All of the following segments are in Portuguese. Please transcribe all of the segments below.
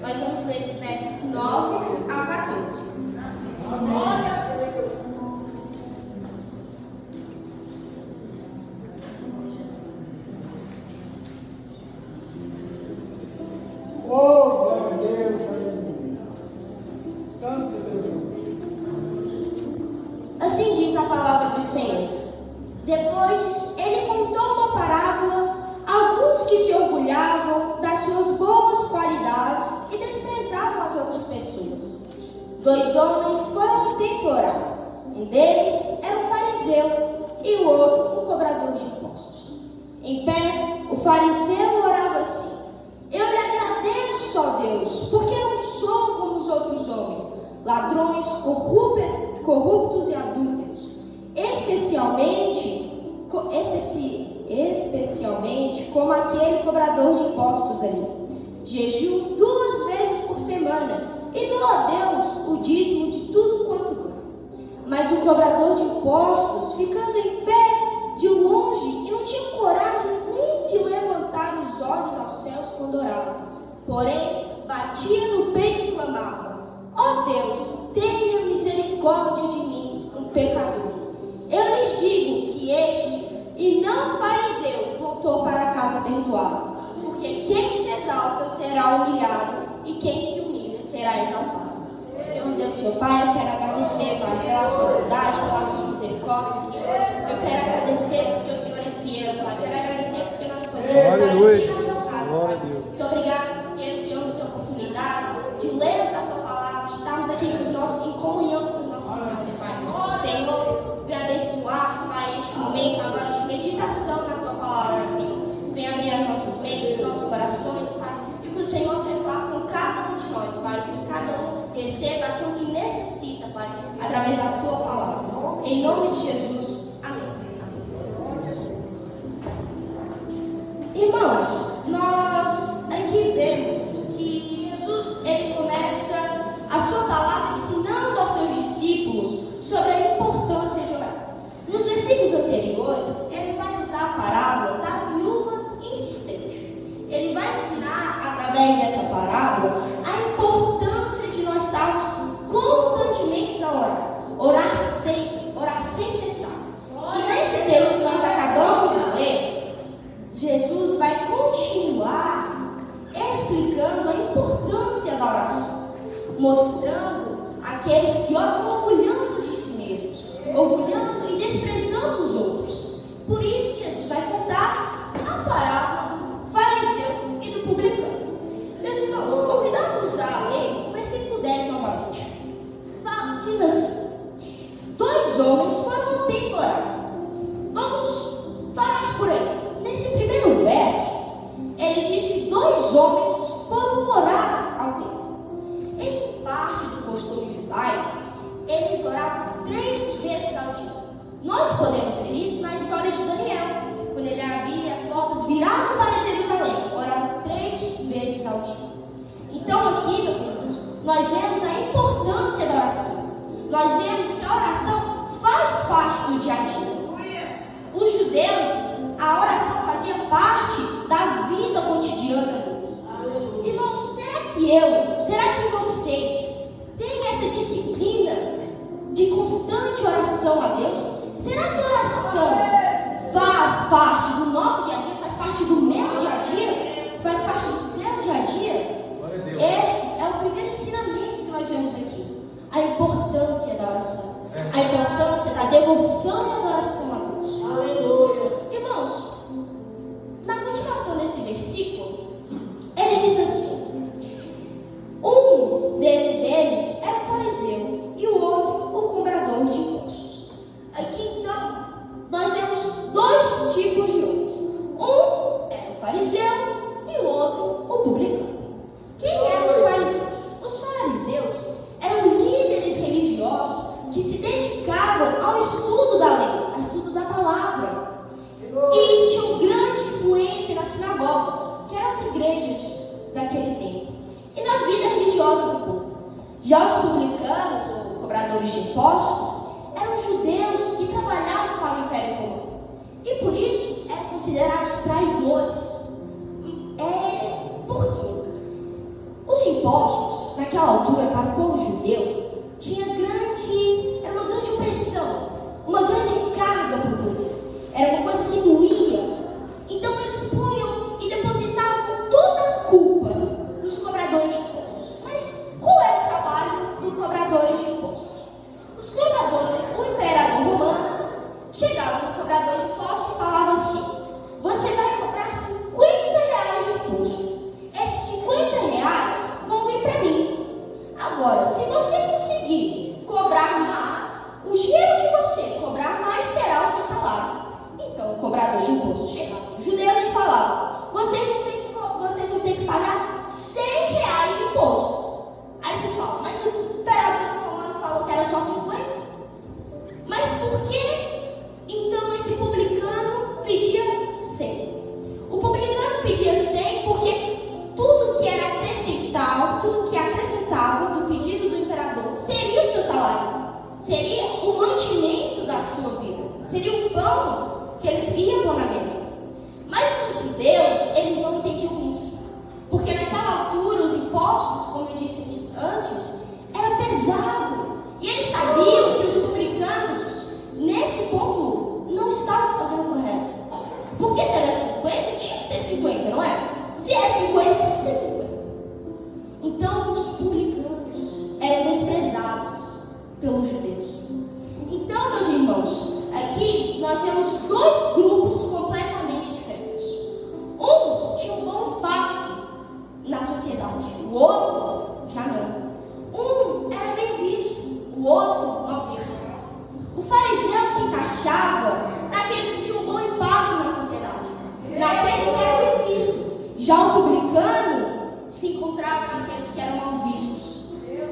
Nós vamos ler dos versos 9 a 14. Glória a Deus. Oh, glória a Deus, aleluia. Tanto Deus. Assim diz a palavra do Senhor. Depois ele contou uma parábola a alguns que se orgulhavam das suas boas qualidades e desprezavam as outras pessoas. 2 homens foram ao templo orar. Um deles era um fariseu e o outro um cobrador de impostos. Em pé, o fariseu orava assim: eu lhe agradeço, ó Deus, porque não sou como os outros homens, ladrões, corruptos e adúlteros, especialmente como aquele cobrador de impostos ali. Jejuo 2 vezes por semana e dou a Deus o dízimo de tudo quanto ganho. Mas o cobrador de impostos, ficando em pé de longe e não tinha coragem nem de levantar os olhos aos céus quando orava, porém batia no peito e clamava: ó Deus, tenha misericórdia de mim, um pecador. Eu lhes digo que este, e não fariseu, voltou para casa perdoado, porque quem se exalta será humilhado, e quem se humilha será exaltado. Senhor Deus, Seu Pai, eu quero agradecer, Pai, pela Sua bondade, pela Sua misericórdia, Senhor. Eu quero agradecer porque o Senhor é fiel, Pai. Eu quero agradecer porque nós podemos estar aqui na Tua casa, Pai. Muito obrigado porque o Senhor nos deu a oportunidade de lermos a Tua palavra, de estarmos aqui em comunhão com os nossos irmãos, Pai. Senhor, vem abençoar, Pai, este momento agora de meditação na Tua palavra, Senhor. Vem abrir as nossas mentes, os nossos corações, Pai. E que o Senhor venha falar com cada um de nós, Pai. Que cada um receba aquilo que necessita, Pai, através da Tua palavra. Em nome de Jesus. Amém. Irmãos, nós aqui vemos que Jesus, ele começa a sua palavra ensinando aos seus discípulos sobre a importância de orar. Nos versículos anteriores, ele vai usar a parábola da viúva insistente. Ele vai ensinar, através dessa parábola, a importância de nós estarmos constantemente a orar. Orar sem cessar. E nesse texto que nós acabamos de ler, Jesus vai continuar explicando a importância da oração, mostrando aqueles que oram orgulhando de si mesmos, orgulhando e desprezando os outros. Por isso, Jesus vai contar a parábola do fariseu e do publicano. Meus irmãos, convidamos a ler o versículo 10 novamente. Diz assim: 2 homens foram ao templo orar. Vamos parar por aí. Nesse primeiro verso, ele diz que 2 homens foram orar ao templo. Em parte do costume judaico, eles oravam 3 vezes ao dia. Nós podemos ver isso na história de Daniel, quando ele abria as portas virado para Jerusalém, orava 3 vezes ao dia. Então aqui, meus irmãos, nós vemos a importância da oração. Nós vemos que a oração faz parte do dia a dia. Os judeus, a oração fazia parte da vida cotidiana deles. Irmãos, será que vocês têm essa disciplina de constante oração a Deus? Será que a oração faz parte do nosso dia a dia, faz parte do meu dia a dia, faz parte do seu dia a dia? Esse é o primeiro ensinamento que nós vemos aqui. A importância da oração, a importância da devoção e adoração a Deus. Aleluia. Irmãos, na continuação desse versículo, ele diz assim: um deles era o fariseu e o outro o cobrador de impostos. Aqui então, nós vemos 2 tipos de homens. Um era o fariseu e o outro o publicano. Quem eram os fariseus? Os fariseus eram líderes religiosos que se dedicavam ao estudo da lei, ao estudo da palavra. E tinham grande influência nas sinagogas, que eram as igrejas daquele tempo, e na vida religiosa do povo. Já os publicanos, ou cobradores de impostos, eram judeus que trabalhavam para o Império Romano, e por isso eram considerados traidores. Por quê? Os impostos pedia 100 porque tudo que era acrescentado, tudo que acrescentava no pedido do imperador seria o seu salário, seria o mantimento da sua vida, seria o pão que ele ia pôr na mesa. Mas os judeus, eles não entendiam isso, porque naquela altura os impostos, como eu disse antes, era pesado, e eles sabiam que os publicanos, nesse ponto, não estavam fazendo o correto, porque se era 50, tinha que ser 50, não é? Se é 50, tem que ser 50. Então os publicanos eram desprezados pelos judeus. Então, meus irmãos, aqui nós temos dois grupos completamente diferentes. Um tinha um bom impacto na sociedade, o outro já não. Um era bem visto, o outro mal visto. O fariseu se encaixava naquele que tinha um bom impacto na sociedade, naquele que era bem visto. Já o publicano se encontrava naqueles que eram mal vistos,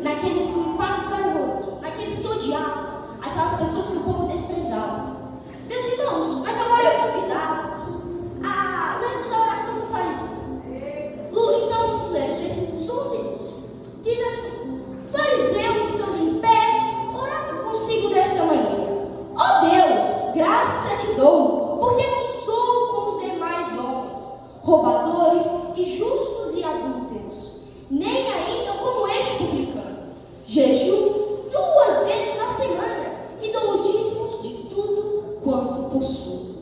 naqueles que o impacto era outro, naqueles que odiavam, aquelas pessoas que o povo desprezava. Meus irmãos, mas agora eu convidava-os a lermos a oração do fariseu. Então vamos ler os versículos 11 e 12. Diz assim: fariseu, estando em pé, orava consigo desta maneira: ó Deus, graça te dou, porque não sou como os demais homens, roubadores, injustos e adúlteros, nem ainda como este publicano. Jejuo 2 vezes na semana e dou dízimos de tudo quanto possuo.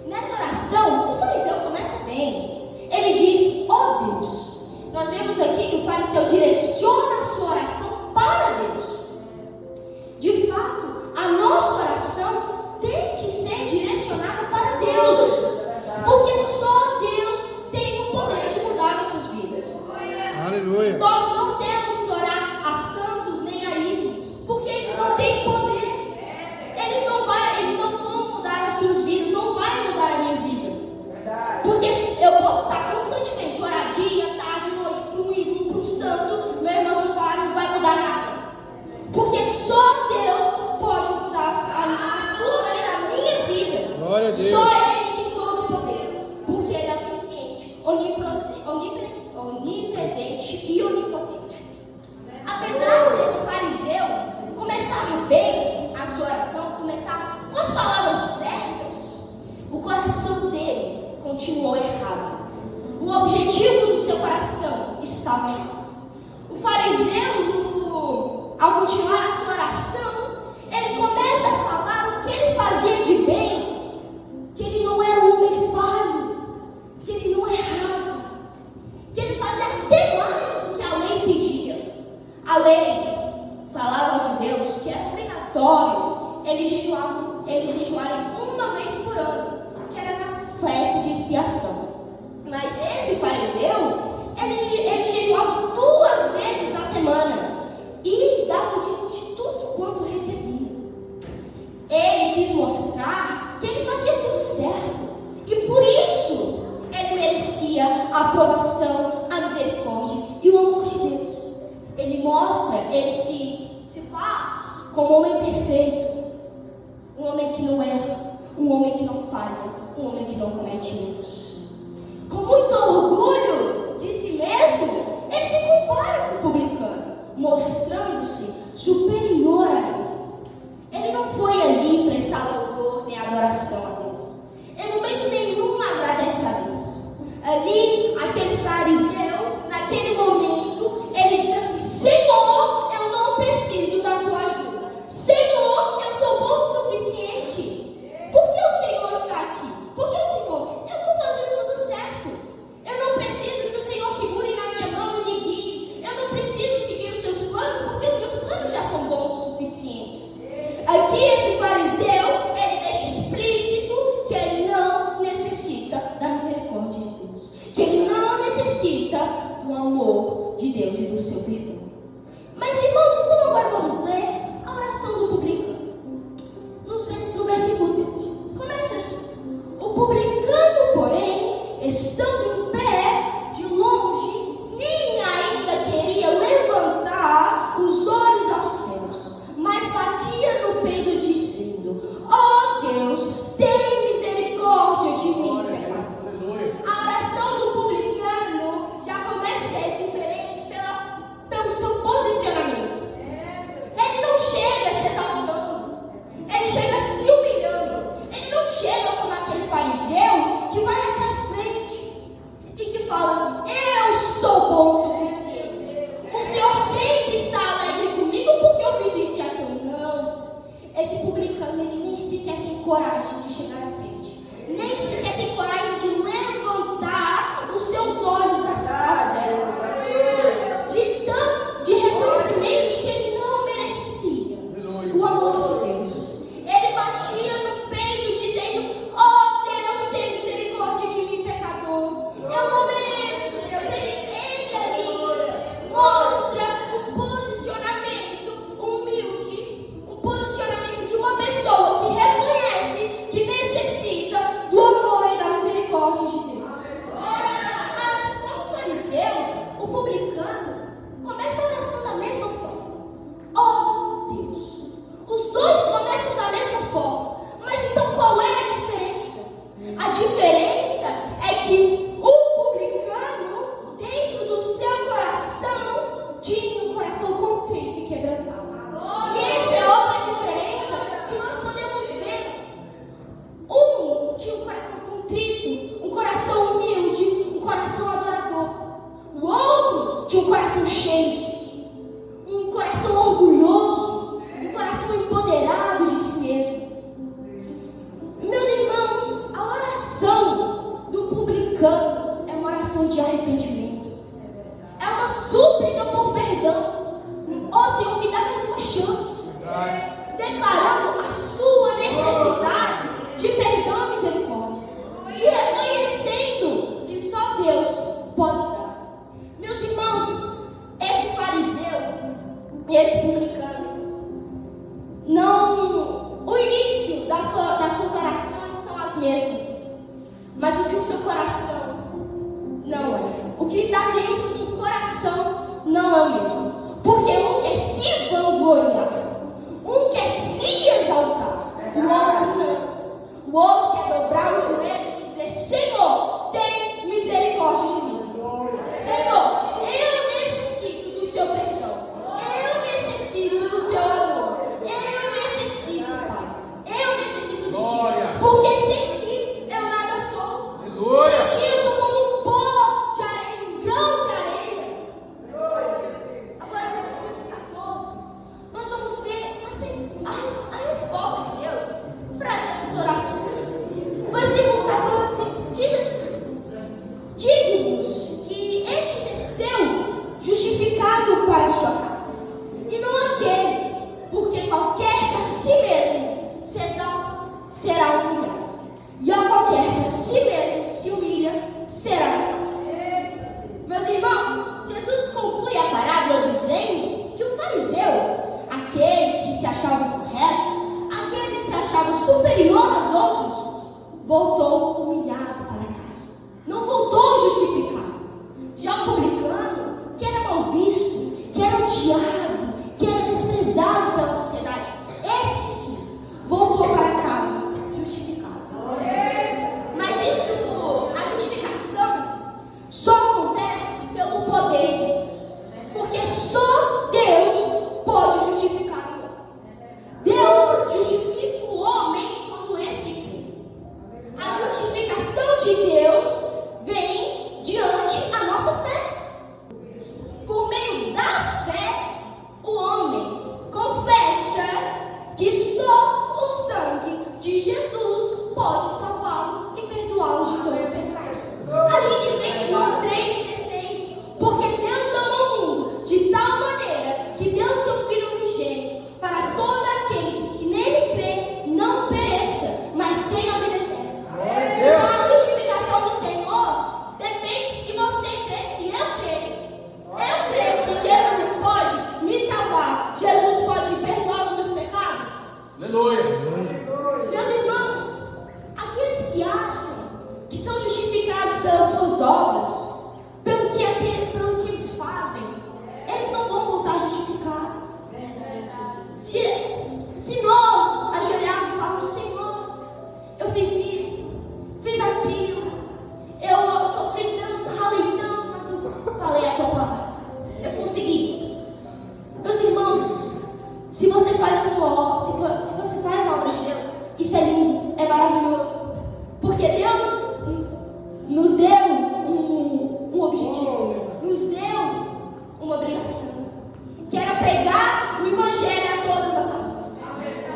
Nessa oração, o fariseu começa bem. Ele diz: ó Deus. Nós vemos aqui que o fariseu direciona a sua oração para Deus. De fato, a nossa oração tem que ser direcionada para Deus, porque só Deus tem o poder de mudar nossas vidas. Aleluia. Nós não temos que orar a santos nem a ídolos, porque eles não têm poder. Eles não vão mudar as suas vidas, não vai mudar a minha vida. Porque eu posso estar constantemente orar dia, tarde, noite para um ídolo, para um santo, meu irmão vai falar, não vai mudar nada. Porque só Deus pode mudar a sua vida, a minha vida. Glória a Deus. Só Ele tem todo o poder, porque Ele é onisciente, onipresente e onipotente. Apesar desse fariseu começar bem a sua oração, começar com as palavras certas, o coração dele continuou errado. O objetivo do seu coração estava errado. O fariseu, ao continuar a sua oração, ele começa a falar o que ele fazia de bem, que ele não era um homem falho, que ele não errava, que ele fazia até mais do que a lei pedia. A lei falava aos judeus que era obrigatório eles jejuarem uma vez por ano, que era na festa de expiação. Mas esse fariseu, ele jejuava 2 vezes na semana e dava o dízimo de tudo quanto recebia. Ele quis mostrar que ele fazia tudo certo, e por isso ele merecia a aprovação, a misericórdia e o amor de Deus. Ele mostra, ele se faz como um homem perfeito, um homem que não erra, um homem que não falha, um homem que não comete erros. Com muito orgulho de si mesmo, ele se compara com o publicano, mostrando-se superior a ele. Ele não foi ali prestar louvor nem adoração a Deus. Em momento nenhum agradece a Deus. Ali, aquele fariseu, naquele momento, ele diz assim: Senhor, eu não preciso da tua ajuda. Senhor, eu sou bom o suficiente. Por que o Senhor está aqui? Porque o Senhor, eu estou fazendo tudo certo. Eu não preciso que o Senhor segure na minha mão e me guie. Eu não preciso seguir os seus planos, porque os meus planos já são bons o suficientes. Aqui esse fariseu, ele deixa explícito que ele não necessita da misericórdia de Deus, que ele não necessita do amor de Deus e do seu perdão. Mas irmãos, então agora vamos ler a oração do publicano. No versículo 13, começa assim: o publicano, porém, estando em pé, de longe, nem ainda queria levantar os olhos aos céus, mas batia no peito dizendo: ó Deus, tem misericórdia de mim, pecador. A oração do cheio de si, um coração orgulhoso, um coração empoderado de si mesmo. Meus irmãos, a oração do publicano é uma oração de arrependimento, é uma súplica por perdão. Ó Senhor, me dá mais uma chance, declarando a sua necessidade de perdão e misericórdia, e reconhecendo que só Deus pode dar. Meus irmãos, esse fariseu e esse publicano, não, o início das suas orações são as mesmas, mas o que o seu coração não é, o que está dentro do coração não é o mesmo. Porque um quer se vangloriar, um quer se exaltar, o outro não. O outro quer dobrar os joelhos e dizer: Senhor, tem misericórdia de mim. Senhor, eu necessito do seu perdão. Eu necessito do teu amor. Eu necessito, Pai. Eu necessito de ti. Porque sem ti eu nada sou. Sem ti eu sou como um pó de areia, um grão de areia. Agora no versículo 14, nós vamos ver a resposta de Deus para essas orações. O versículo 14 diz assim: digo-vos que este desceu justificado para a sua casa, e não aquele, porque qualquer que a si mesmo se exalta será humilhado, e a qualquer que a si mesmo se humilha será exaltado. Meus irmãos, Jesus conclui a parábola dizendo que o fariseu, aquele que se achava correto, aquele que se achava superior aos outros, voltou humilhado para casa, não voltou justificado. Já o publicano, que era mal visto, que era odiado, que era desprezado pela sociedade, esse sim voltou para casa justificado. Mas isso, a justificação só acontece pelo poder de Deus, porque só Deus pode justificar o homem. Deus justifica o homem quando este crê. A justificação de Deus vem diante a nossa fé. Por meio da fé, o homem confessa que só o sangue de Jesus pode salvá-lo e perdoá-lo de todo o pecado. A gente vê em João 3,16, porque Deus amou o mundo de tal maneira que deu seu Filho unigênito para todo aquele que nele crê não pereça, mas tenha a vida eterna. Então a justificação do Senhor depende se você crê, se eu creio. Eu creio que Jesus pode me salvar, Jesus pode perdoar os meus pecados. Aleluia. Meus irmãos, aqueles que acham que são justificados pelas suas obras, pelo que eles fazem, eles não vão voltar justificados. Se nós ajoelharmos e falarmos: Senhor, eu fiz isso, fiz aquilo, eu sofri tanto, ralei tanto, mas eu falei a tua palavra, eu consegui. Meus irmãos, se você faz a sua obra, se você faz a obra de Deus, isso é lindo, é maravilhoso, porque Deus nos deu um objetivo, nos deu uma obrigação, que era pregar o Evangelho a todas as nações.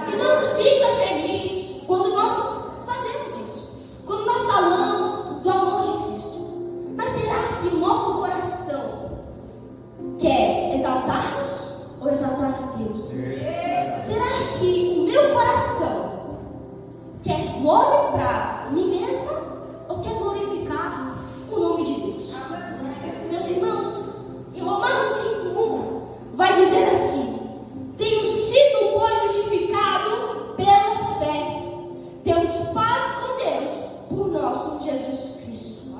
E nos fica feliz quando nós fazemos isso, quando nós falamos do amor de Cristo. Mas será que o nosso coração quer exaltar-nos ou exaltar a Deus? Será que o meu coração quer glória para mim mesma ou quer glorificar o nome de Deus? Meus irmãos, em Romanos 5:1 vai dizer assim: tenho sido, pois, justificado pela fé, temos paz com Deus por nosso Jesus Cristo.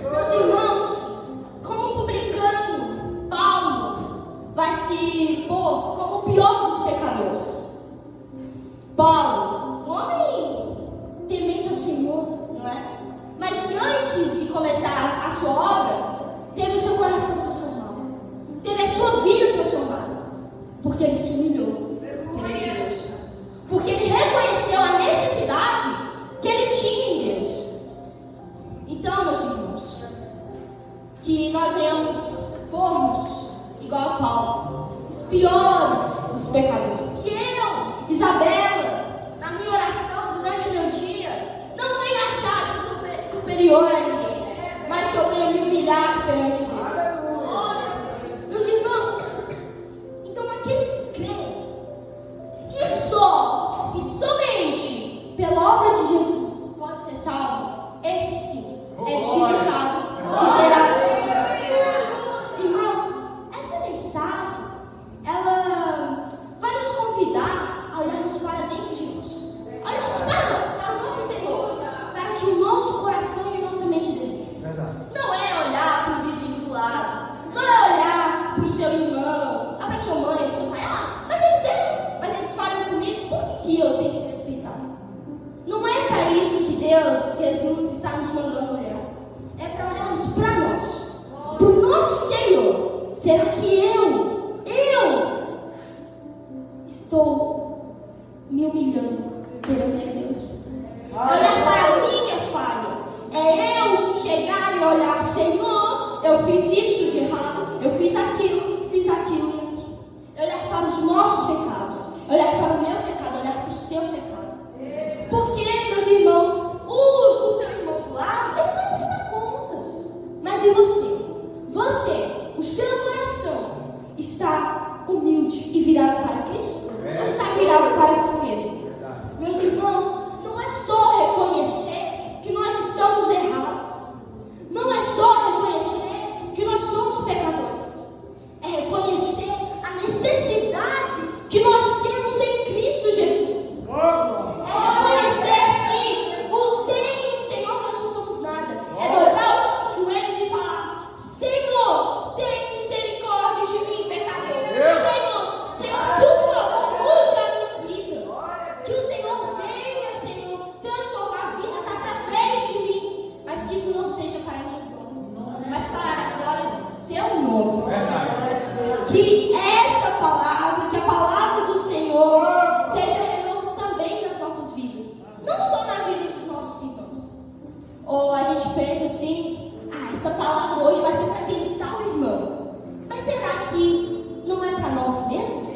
Meus irmãos, como publicano, Paulo vai se pôr como o pior dos pecadores. Paulo, um homem temente ao Senhor, não é? Mas que antes de começar a sua obra, teve o seu coração transformado, teve a sua vida transformada, porque ele se humilhou perante Deus, porque ele reconheceu a necessidade que ele tinha em Deus. Então, meus irmãos, que nós venhamos expormos, igual a Paulo, os piores dos pecadores. Que eu, Isabela, na minha oração durante o meu dia, não venho achar que eu sou superior a ninguém, mas que eu venho me humilhar perante Deus. Meus irmãos, então aquele que crê que só e somente pela obra de Jesus pode ser salvo, esse sim é justificado e será justificado. Irmãos, essa mensagem, ela vai nos convidar a olharmos para dentro de nós. Olharmos para o nosso interior, para que o nosso coração e nossa mente desejam. Não é olhar para o vizinho do lado, não é olhar para o seu irmão, para a sua mãe, para o seu pai. Mas eles falam comigo, por que eu tenho que respeitar? Não é para isso que Deus, Jesus, está nos mandando olhar. É para olharmos para nós, para o nosso interior. Será que eu estou me humilhando perante Deus? Olhar para a minha falha. É eu chegar e olhar, Senhor, eu fiz isso de errado, eu fiz aquilo e aquilo. Olhar para os nossos pecados, olhar para o meu pecado, olhar para o seu pecado. Porque, meus irmãos, o seu irmão do lado, ele vai prestar contas. Mas e você? O seu coração está humilde e virado para Cristo? Ou está virado para si mesmo? Meus irmãos, não é só reconhecer que nós estamos errados. Não é só reconhecer que nós somos pecadores. É reconhecer a necessidade que nós temos em Cristo Jesus. É reconhecer que sem o Senhor nós não somos nada. É dobrar os nossos joelhos e falar: Senhor, tem misericórdia de mim, pecador. Senhor, por favor, mude a minha vida. Que o Senhor venha, Senhor, transformar vidas através de mim. Mas que isso não seja para minha glória, mas para a glória do seu nome. Que essa palavra, que a palavra do Senhor seja renovo também nas nossas vidas, não só na vida dos nossos irmãos. Ou a gente pensa assim: essa palavra hoje vai ser para aquele tal irmão. Mas será que não é para nós mesmos?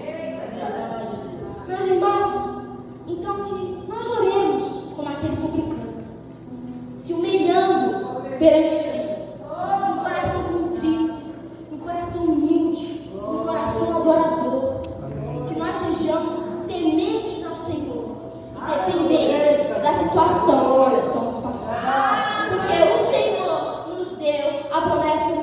Meus irmãos, então que nós oremos como aquele publicano, se humilhando perante Cristo, um coração contrito, um coração humilde, um coração adorador. Que nós sejamos tementes ao Senhor, independente da situação que nós estamos passando. Porque o Senhor nos deu a promessa